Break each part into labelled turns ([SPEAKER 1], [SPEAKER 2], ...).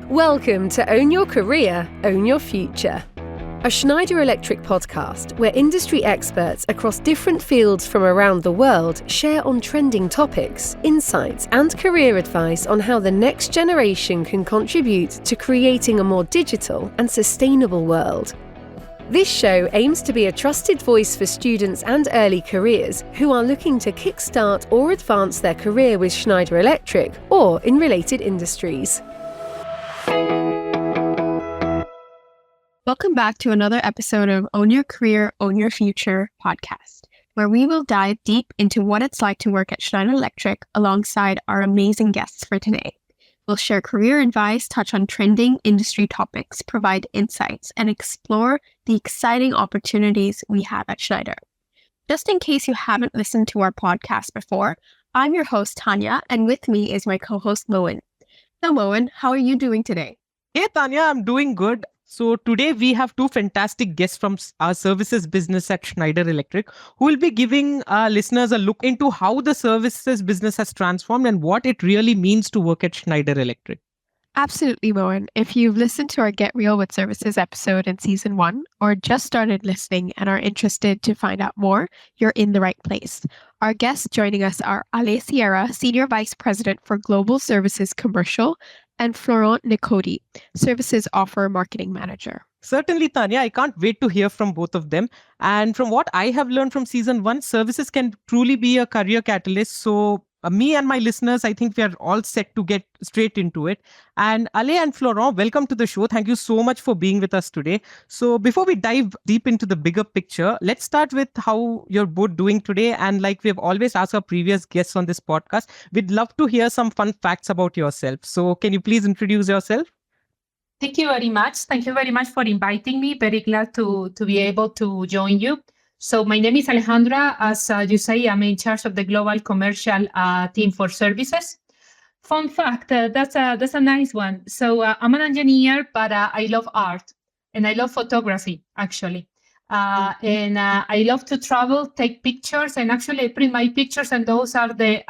[SPEAKER 1] Welcome to Own Your Career, Own Your Future, a Schneider Electric podcast where industry experts across different fields from around the world share on trending topics, insights, and career advice on how the next generation can contribute to creating a more digital and sustainable world. This show aims to be a trusted voice for students and early careers who are looking to kickstart or advance their career with Schneider Electric or in related industries.
[SPEAKER 2] Welcome back to another episode of Own Your Career, Own Your Future podcast, where we will dive deep into what it's like to work at Schneider Electric alongside our amazing guests for today. We'll share career advice, touch on trending industry topics, provide insights, and explore the exciting opportunities we have at Schneider. Just in case you haven't listened to our podcast before, I'm your host, Tanya, and with me is my co-host, Moen. So, Moen, how are you doing today?
[SPEAKER 3] Hey, Tanya, I'm doing good. So today we have two fantastic guests from our services business at Schneider Electric who will be giving our listeners a look into how the services business has transformed and what it really means to work at Schneider Electric.
[SPEAKER 2] Absolutely, Moen. If you've listened to our Get Real with Services episode in season 1 or just started listening and are interested to find out more, you're in the right place. Our guests joining us are Ale Sierra, Senior Vice President for Global Services Commercial, and Florent Nocodie, Services Offer Marketing Manager.
[SPEAKER 3] Certainly, Tanya, I can't wait to hear from both of them. And from what I have learned from season 1, services can truly be a career catalyst. So me and my listeners, I think we are all set to get straight into it. And Ale and Florent, welcome to the show. Thank you so much for being with us today. So before we dive deep into the bigger picture, let's start with how you're both doing today. And like we've always asked our previous guests on this podcast, we'd love to hear some fun facts about yourself. So can you please introduce yourself?
[SPEAKER 4] Thank you very much. Thank you very much for inviting me. Very glad to be able to join you. So my name is Alejandra. As you say, I'm in charge of the global commercial team for services. Fun fact, that's a nice one. So I'm an engineer, but I love art and I love photography, actually. And I love to travel, take pictures, and actually I print my pictures, and those are the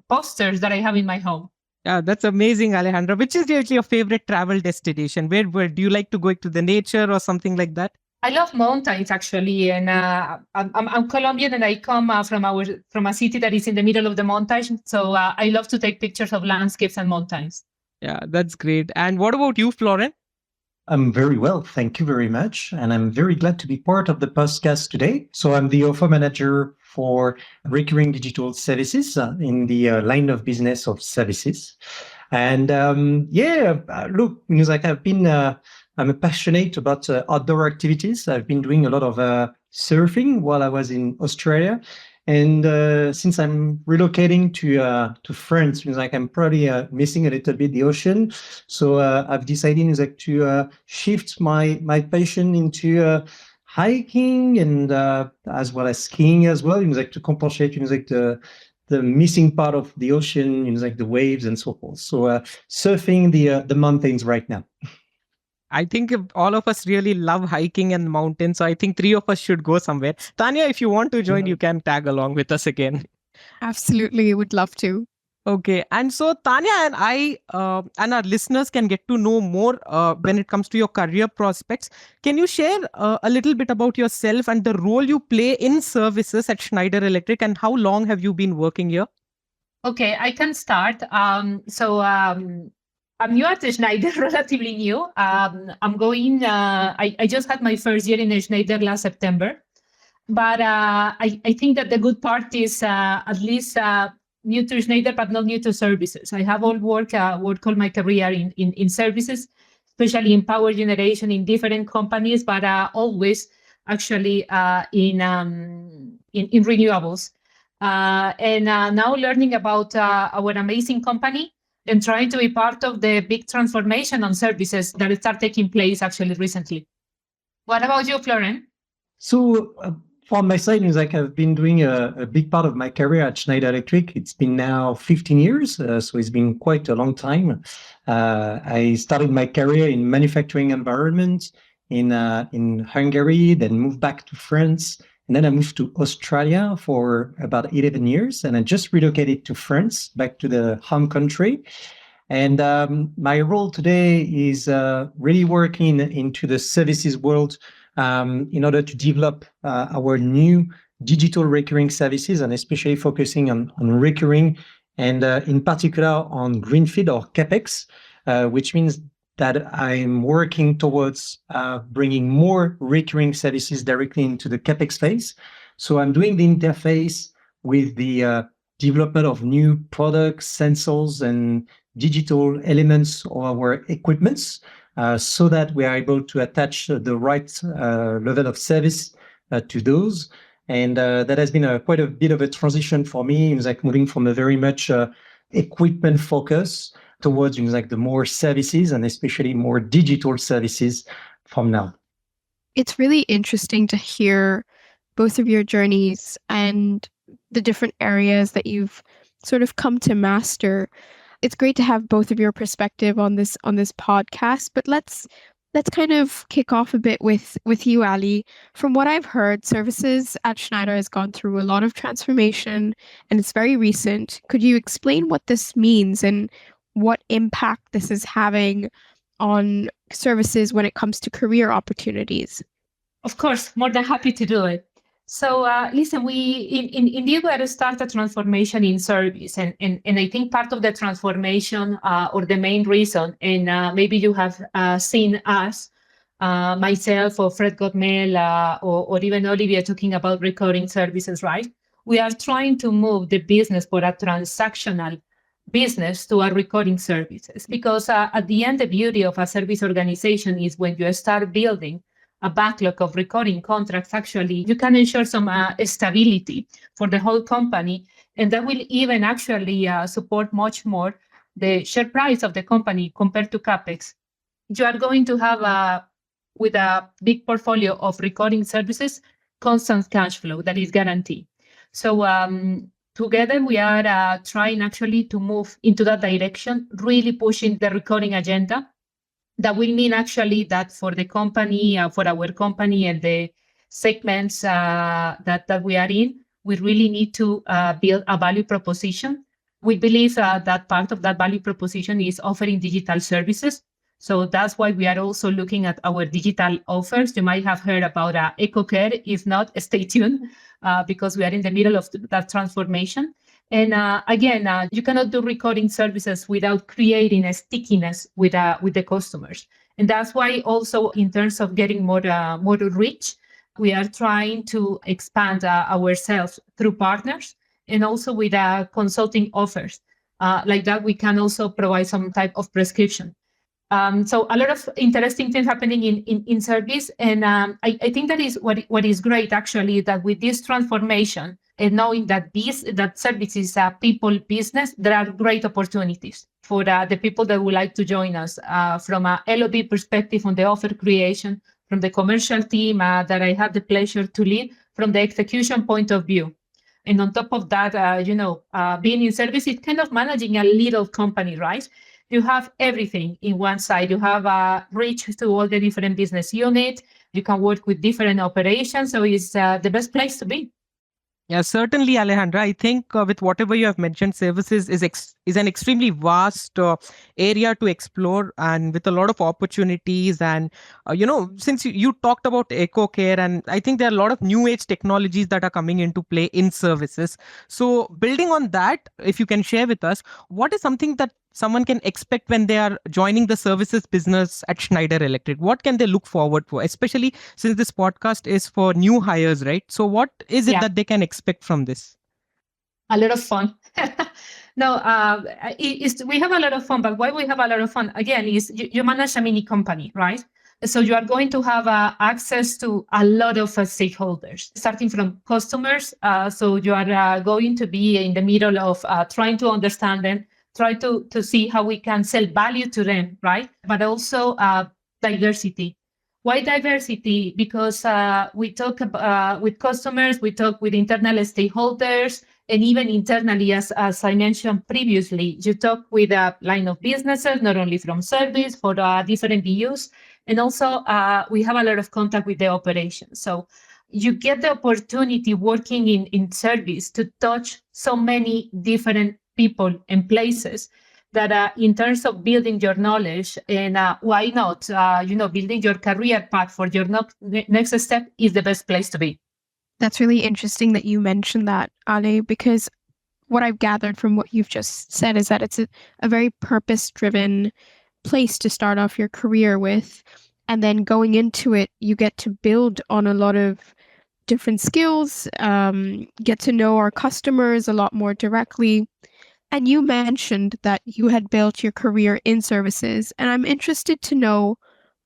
[SPEAKER 4] posters that I have in my home.
[SPEAKER 3] Yeah, that's amazing, Alejandra. Which is your favorite travel destination? Where do you like to go to the nature or something like that?
[SPEAKER 4] I love mountains, actually, and I'm Colombian, and I come from a city that is in the middle of the mountains. So I love to take pictures of landscapes and mountains.
[SPEAKER 3] Yeah, that's great. And what about you, Florent?
[SPEAKER 5] I'm very well, thank you very much. And I'm very glad to be part of the podcast today. So I'm the offer manager for recurring digital services in the line of business of services. And look, like I'm passionate about outdoor activities. I've been doing a lot of surfing while I was in Australia. And since I'm relocating to France, I'm probably missing a little bit the ocean. So I've decided to shift my passion into hiking and as well as skiing as well, to compensate the missing part of the ocean, the waves and so forth. So surfing the mountains right now.
[SPEAKER 3] I think all of us really love hiking and mountains. So I think 3 of us should go somewhere. Tanya, if you want to join, you can tag along with us again.
[SPEAKER 2] Absolutely, would love to.
[SPEAKER 3] Okay. And so Tanya and I and our listeners can get to know more when it comes to your career prospects. Can you share a little bit about yourself and the role you play in services at Schneider Electric, and how long have you been working here?
[SPEAKER 4] Okay, I can start. I'm new at Schneider, relatively new. I just had my first year in Schneider last September. But I think that the good part is at least new to Schneider, but not new to services. I have all worked all my career in services, especially in power generation in different companies, but always actually in renewables. And now learning about our amazing company and trying to be part of the big transformation on services that start taking place actually recently. What about you, Florent?
[SPEAKER 5] So from my side, I've been doing a big part of my career at Schneider Electric. It's been now 15 years, so it's been quite a long time. I started my career in manufacturing environment in Hungary, then moved back to France. And then I moved to Australia for about 11 years, and I just relocated to France, back to the home country. And my role today is really working into the services world in order to develop our new digital recurring services, and especially focusing on recurring and in particular on greenfield or CapEx, which means that I'm working towards bringing more recurring services directly into the CapEx phase. So I'm doing the interface with the development of new products, sensors, and digital elements of our equipments, so that we are able to attach the right level of service to those. And that has been quite a bit of a transition for me, like moving from a very much equipment focus towards like the more services and especially more digital services from now.
[SPEAKER 2] It's really interesting to hear both of your journeys and the different areas that you've sort of come to master. It's great to have both of your perspective on this podcast, but let's kind of kick off a bit with you, Ali. From what I've heard, services at Schneider has gone through a lot of transformation and it's very recent. Could you explain what this means and what impact this is having on services when it comes to career opportunities?
[SPEAKER 4] Of course, more than happy to do it. So listen, indeed we had to start a transformation in service, and I think part of the transformation or the main reason, and maybe you have seen us, myself or Fred Gottmel or even Olivia talking about recurring services, right? We are trying to move the business for a transactional business to a recurring services, because at the end, the beauty of a service organization is when you start building a backlog of recurring contracts, actually, you can ensure some stability for the whole company. And that will even actually support much more the share price of the company compared to CapEx. You are going to have, with a big portfolio of recurring services, constant cash flow that is guaranteed. So together, we are trying actually to move into that direction, really pushing the recurring agenda. That will mean actually that for the company, for our company and the segments that we are in, we really need to build a value proposition. We believe that part of that value proposition is offering digital services. So that's why we are also looking at our digital offers. You might have heard about EcoCare. If not, stay tuned because we are in the middle of that transformation. And again, you cannot do recurring services without creating a stickiness with the customers. And that's why also in terms of getting more reach, we are trying to expand ourselves through partners and also with consulting offers. Like that, we can also provide some type of prescription. So a lot of interesting things happening in service. And I think that is what is great, actually, that with this transformation, and knowing that service is a people business, there are great opportunities for the people that would like to join us from a LOB perspective on the offer creation, from the commercial team that I have the pleasure to lead, from the execution point of view. And on top of that, being in service is kind of managing a little company, right? You have everything in one side. You have reach to all the different business units. You can work with different operations. So it's the best place to be.
[SPEAKER 3] Yeah, certainly, Alejandra. I think with whatever you have mentioned, services is an extremely vast area to explore, and with a lot of opportunities. And since you talked about EcoCare, and I think there are a lot of new age technologies that are coming into play in services. So, building on that, if you can share with us, what is something that someone can expect when they are joining the services business at Schneider Electric? What can they look forward for, especially since this podcast is for new hires, right? So what is it that they can expect from this?
[SPEAKER 4] A lot of fun. No, we have a lot of fun, but why we have a lot of fun, again, is you manage a mini company, right? So you are going to have access to a lot of stakeholders, starting from customers. So you are going to be in the middle of trying to understand them, try to see how we can sell value to them, right? But also diversity. Why diversity? Because we talk with customers, we talk with internal stakeholders, and even internally, as I mentioned previously, you talk with a line of businesses, not only from service, for different BUs, and also we have a lot of contact with the operations. So you get the opportunity working in service to touch so many different people and places that in terms of building your knowledge and why not, building your career path for your next step is the best place to be.
[SPEAKER 2] That's really interesting that you mentioned that, Ale, because what I've gathered from what you've just said is that it's a very purpose-driven place to start off your career with. And then going into it, you get to build on a lot of different skills, get to know our customers a lot more directly. And you mentioned that you had built your career in services. And I'm interested to know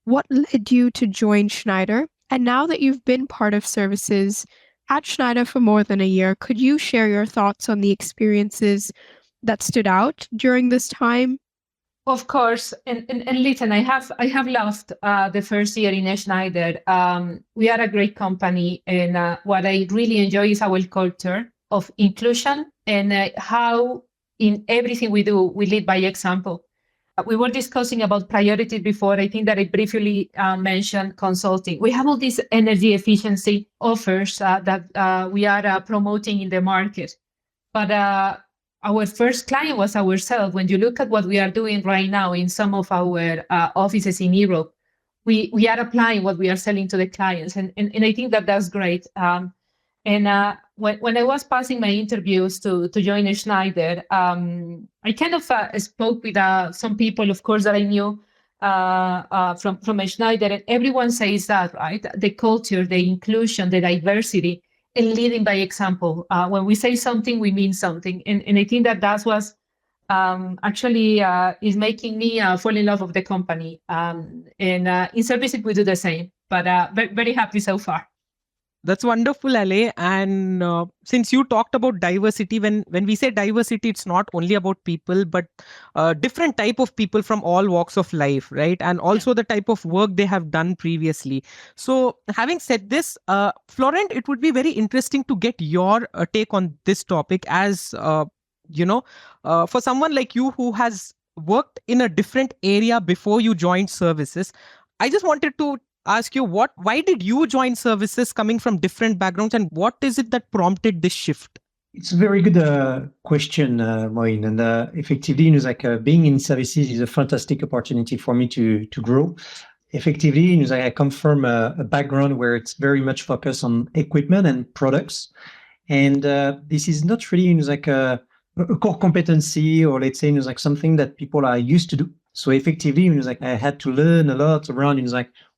[SPEAKER 2] what led you to join Schneider. And now that you've been part of services at Schneider for more than a year, could you share your thoughts on the experiences that stood out during this time?
[SPEAKER 4] Of course, and listen, I have loved the first year in Schneider. We are a great company, and what I really enjoy is our culture of inclusion and how in everything we do we lead by example. We were discussing about priorities before. I think that I briefly mentioned consulting. We have all these energy efficiency offers that we are promoting in the market, but our first client was ourselves. When you look at what we are doing right now in some of our offices in Europe, we are applying what we are selling to the clients. And I think that that's great. When I was passing my interviews to join Schneider, I kind of spoke with some people, of course, that I knew from Schneider. And everyone says that, right? The culture, the inclusion, the diversity, and leading by example. When we say something, we mean something. And I think that was actually is making me fall in love with the company. And in services, we do the same. But very happy so far.
[SPEAKER 3] That's wonderful, Ale. And since you talked about diversity, when we say diversity, it's not only about people, but different type of people from all walks of life, right? And also the type of work they have done previously. So having said this, Florent, it would be very interesting to get your take on this topic as, for someone like you who has worked in a different area before you joined services. I just wanted to ask you why did you join services coming from different backgrounds, and what is it that prompted this shift?
[SPEAKER 5] It's a very good question, Moin. And effectively, being in services is a fantastic opportunity for me to grow. Effectively, I come from a background where it's very much focused on equipment and products. And this is not really a core competency, or let's say something that people are used to do. So effectively, I had to learn a lot around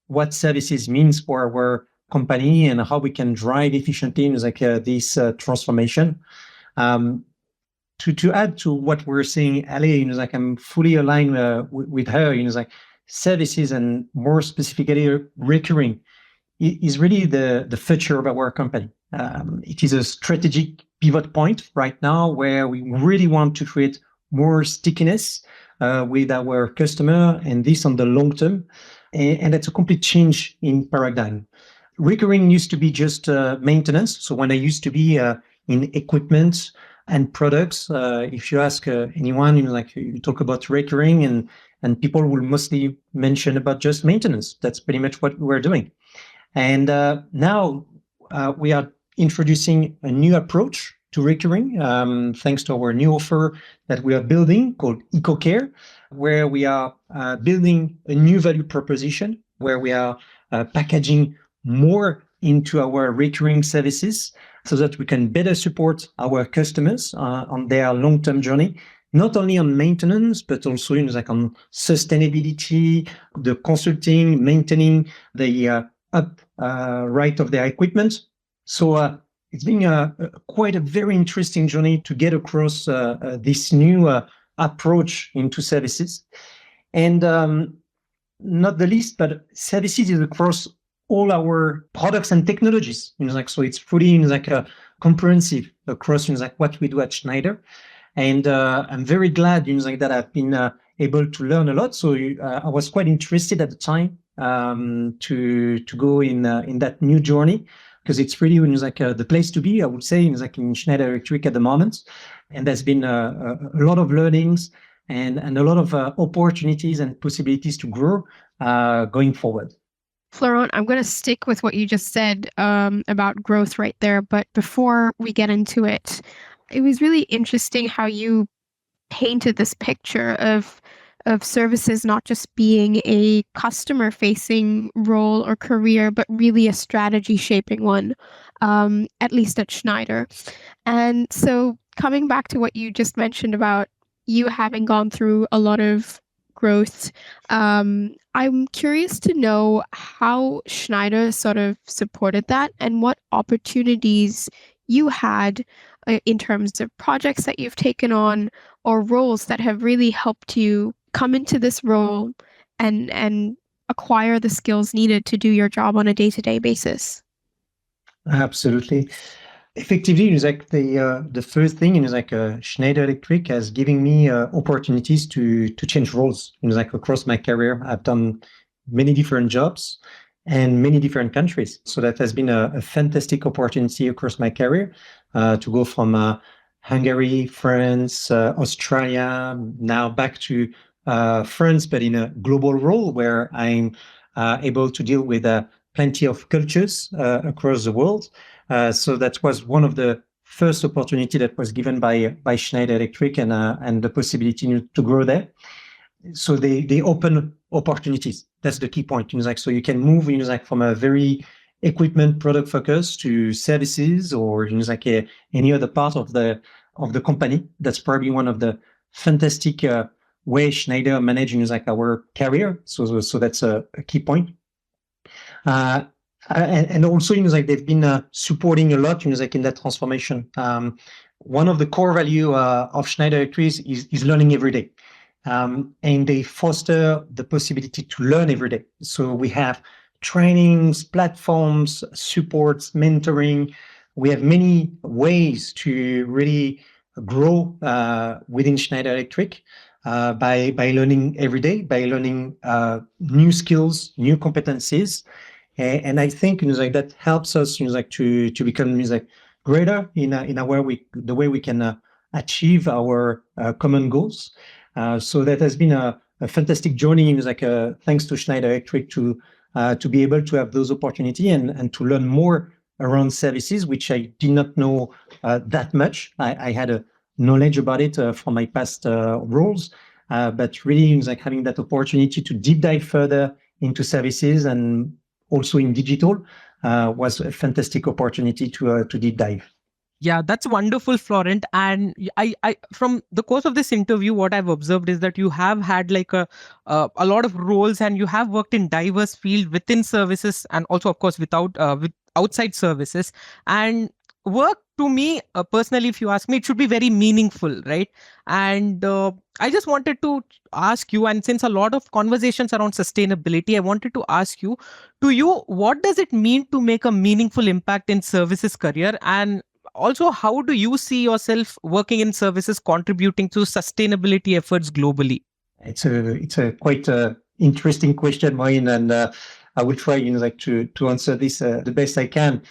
[SPEAKER 5] what services means for our company and how we can drive efficiently this transformation. To add to what we're saying, Ale, I'm fully aligned with her. Services, and more specifically recurring, is really the future of our company. It is a strategic pivot point right now where we really want to create more stickiness with our customer, and this on the long term. And that's a complete change in paradigm. Recurring used to be just maintenance. So when I used to be in equipment and products, if you ask anyone, you talk about recurring, and people will mostly mention about just maintenance. That's pretty much what we're doing. And now we are introducing a new approach to recurring, thanks to our new offer that we are building called EcoCare, where we are building a new value proposition, where we are packaging more into our recurring services so that we can better support our customers on their long-term journey, not only on maintenance, but also on sustainability, the consulting, maintaining the right of their equipment. So it's been quite a very interesting journey to get across this new approach into services. And not the least, but services is across all our products and technologies. So it's fully comprehensive across what we do at Schneider. And I'm very glad that I've been able to learn a lot. So I was quite interested at the time to go in that new journey, because it's really the place to be, I would say, in Schneider Electric at the moment. And there's been a lot of learnings and a lot of opportunities and possibilities to grow going forward.
[SPEAKER 2] Florent, I'm going to stick with what you just said about growth right there. But before we get into it, it was really interesting how you painted this picture of services not just being a customer-facing role or career, but really a strategy-shaping one, at least at Schneider. And so coming back to what you just mentioned about you having gone through a lot of growth, I'm curious to know how Schneider sort of supported that and what opportunities you had in terms of projects that you've taken on or roles that have really helped you come into this role and acquire the skills needed to do your job on a day-to-day basis.
[SPEAKER 5] Absolutely. Effectively, it's like the first thing is like Schneider Electric has given me opportunities to change roles. Like across my career, I've done many different jobs and many different countries. So that has been a fantastic opportunity across my career to go from Hungary, France, Australia, now back to France, but in a global role where I'm able to deal with plenty of cultures across the world. So that was one of the first opportunity that was given by Schneider Electric and the possibility to grow there. So they open opportunities. That's the key point. Like, so you can move like from a very equipment product focus to services or like any other part of the company. That's probably one of the fantastic way Schneider managing like our career. So that's a key point. And also, like they've been supporting a lot, like in that transformation. One of the core value of Schneider Electric is learning every day. And they foster the possibility to learn every day. So we have trainings, platforms, supports, mentoring. We have many ways to really grow within Schneider Electric by learning every day, by learning new skills, new competencies. And I think like that helps us like to become like greater in the way we can achieve our common goals. So that has been a fantastic journey, like thanks to Schneider Electric to be able to have those opportunities and to learn more around services, which I did not know that much. I had a knowledge about it from my past roles, but really like having that opportunity to deep dive further into services and also in digital was a fantastic opportunity to deep dive.
[SPEAKER 3] Yeah, that's wonderful, Florent. And I from the course of this interview, what I've observed is that you have had like a lot of roles, and you have worked in diverse field within services, and also, of course, with outside services. And work to me personally, if you ask me, it should be very meaningful, right? And I just wanted to ask you, and since a lot of conversations around sustainability, I wanted to ask you, to you, what does it mean to make a meaningful impact in services career? And also, how do you see yourself working in services contributing to sustainability efforts globally?
[SPEAKER 5] It's a quite interesting question, Moin, and I will try like to answer this the best I can.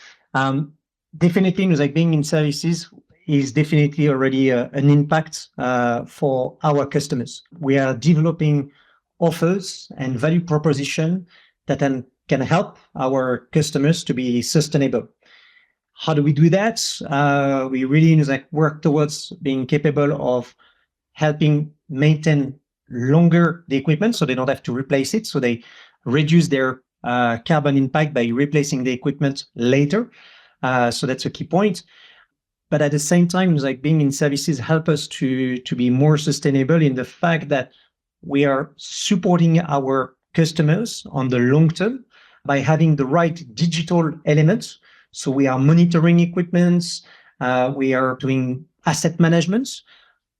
[SPEAKER 5] Definitely, like being in services is definitely already an impact for our customers. We are developing offers and value proposition that can help our customers to be sustainable. How do we do that? We really like work towards being capable of helping maintain longer the equipment so they don't have to replace it. So they reduce their carbon impact by replacing the equipment later. So that's a key point. But at the same time, like being in services help us to be more sustainable in the fact that we are supporting our customers on the long term by having the right digital elements. So we are monitoring equipments, we are doing asset management,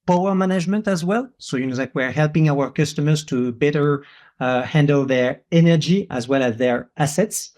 [SPEAKER 5] power management as well. So like we're helping our customers to better handle their energy as well as their assets.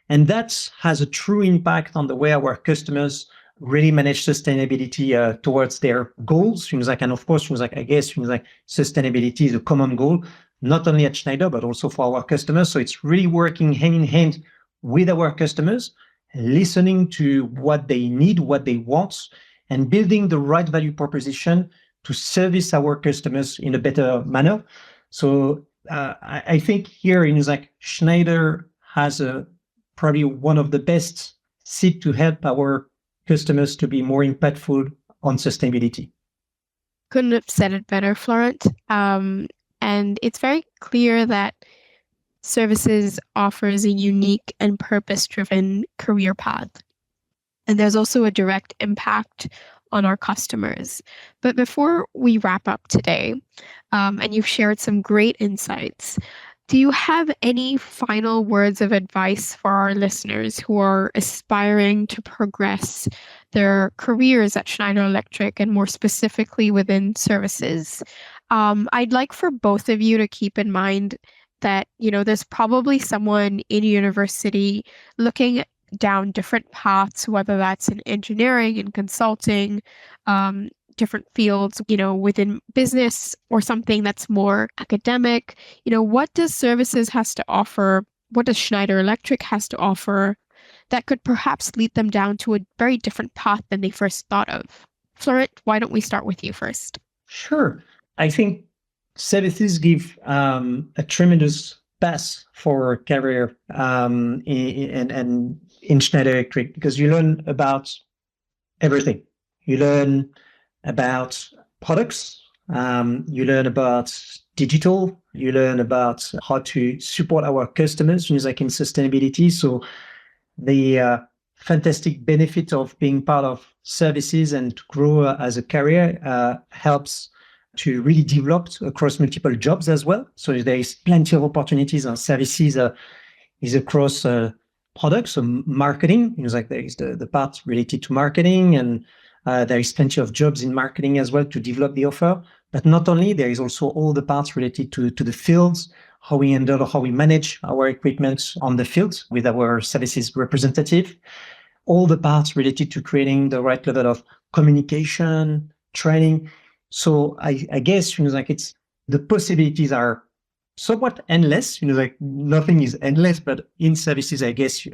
[SPEAKER 5] And that has a true impact on the way our customers really manage sustainability towards their goals. And of course, I guess like sustainability is a common goal, not only at Schneider, but also for our customers. So it's really working hand in hand with our customers, listening to what they need, what they want, and building the right value proposition to service our customers in a better manner. So I think here in like Schneider has probably one of the best seat to help our customers to be more impactful on sustainability.
[SPEAKER 2] Couldn't have said it better, Florent. And it's very clear that services offers a unique and purpose-driven career path. And there's also a direct impact on our customers. But before we wrap up today, and you've shared some great insights, do you have any final words of advice for our listeners who are aspiring to progress their careers at Schneider Electric and more specifically within services? I'd like for both of you to keep in mind that, there's probably someone in university looking down different paths, whether that's in engineering and consulting, different fields, within business or something that's more academic. What does services has to offer? What does Schneider Electric has to offer that could perhaps lead them down to a very different path than they first thought of? Florent, why don't we start with you first?
[SPEAKER 5] Sure. I think services give a tremendous path for career and in Schneider Electric, because you learn about everything. You learn about products, you learn about digital, you learn about how to support our customers, like in sustainability. So the fantastic benefit of being part of services and to grow as a career helps to really develop across multiple jobs as well. So there is plenty of opportunities on services is across products, so marketing, like there is the part related to marketing, and there is plenty of jobs in marketing as well to develop the offer. But not only, there is also all the parts related to the fields, how we handle, how we manage our equipment on the field with our services representative, all the parts related to creating the right level of communication, training. So I guess, it's the possibilities are somewhat endless, like nothing is endless, but in services, I guess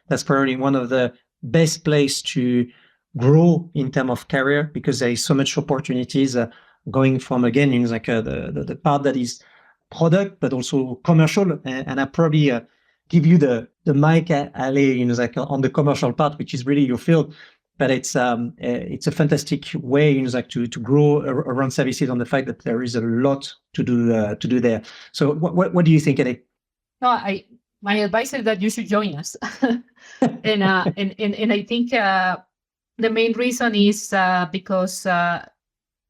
[SPEAKER 5] that's probably one of the best place to grow in terms of career, because there is so much opportunities going from, again, the part that is product, but also commercial. And I probably give you the mic, Ale, on the commercial part, which is really your field. But it's a fantastic way, to grow around services, on the fact that there is a lot to do there. So what do you think, Ale?
[SPEAKER 4] No, my advice is that you should join us, and I think the main reason is because the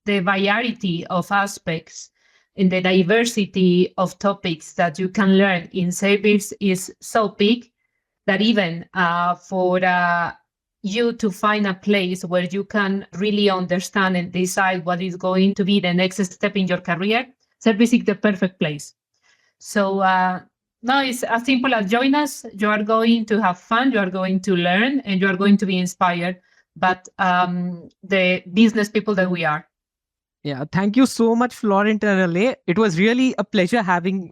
[SPEAKER 4] variety of aspects and the diversity of topics that you can learn in service is so big that even for you to find a place where you can really understand and decide what is going to be the next step in your career, service is the perfect place. So now it's as simple as join us. You are going to have fun, you are going to learn, and you are going to be inspired. But the business people that we are.
[SPEAKER 3] Yeah, thank you so much, Florent and Ale. It was really a pleasure having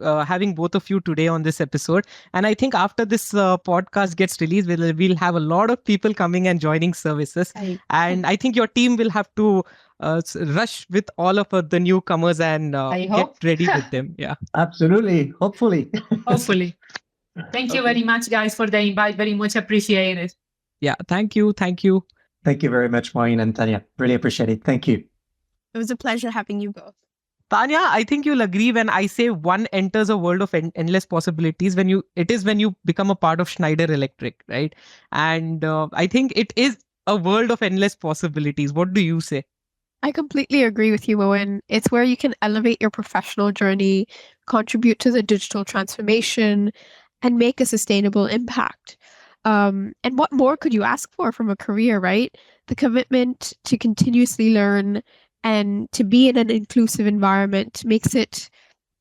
[SPEAKER 3] both of you today on this episode. And I think after this podcast gets released, we'll have a lot of people coming and joining services. And I think your team will have to rush with all of the newcomers and get ready with them. Yeah,
[SPEAKER 5] absolutely. Hopefully.
[SPEAKER 4] Hopefully. Thank you very much, guys, for the invite. Very much appreciated.
[SPEAKER 3] Yeah, thank you. Thank you.
[SPEAKER 5] Thank you very much, Maureen and Tanya. Really appreciate it. Thank you.
[SPEAKER 2] It was a pleasure having you both.
[SPEAKER 3] Tanya, I think you'll agree when I say one enters a world of endless possibilities when you become a part of Schneider Electric, right? And I think it is a world of endless possibilities. What do you say?
[SPEAKER 2] I completely agree with you, Owen. It's where you can elevate your professional journey, contribute to the digital transformation, and make a sustainable impact. And what more could you ask for from a career, right? The commitment to continuously learn and to be in an inclusive environment makes it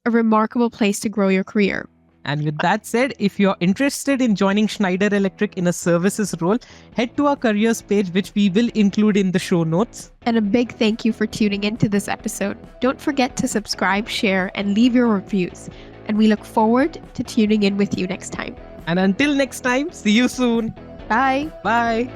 [SPEAKER 2] a remarkable place to grow your career.
[SPEAKER 3] And with that said, if you're interested in joining Schneider Electric in a services role, head to our careers page, which we will include in the show notes.
[SPEAKER 2] And a big thank you for tuning into this episode. Don't forget to subscribe, share, and leave your reviews. And we look forward to tuning in with you next time.
[SPEAKER 3] And until next time, see you soon.
[SPEAKER 2] Bye.
[SPEAKER 3] Bye.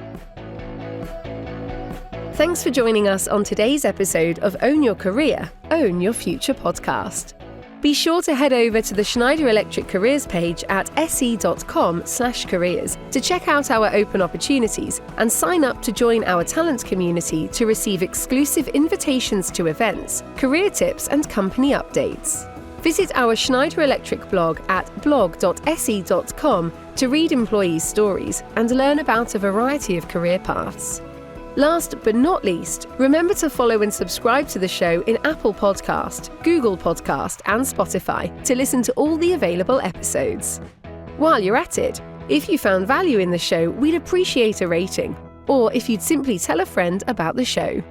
[SPEAKER 1] Thanks for joining us on today's episode of Own Your Career, Own Your Future podcast. Be sure to head over to the Schneider Electric Careers page at se.com/careers to check out our open opportunities and sign up to join our talent community to receive exclusive invitations to events, career tips and company updates. Visit our Schneider Electric blog at blog.se.com to read employees' stories and learn about a variety of career paths. Last but not least, remember to follow and subscribe to the show in Apple Podcast, Google Podcast, and Spotify to listen to all the available episodes. While you're at it, if you found value in the show, we'd appreciate a rating, or if you'd simply tell a friend about the show.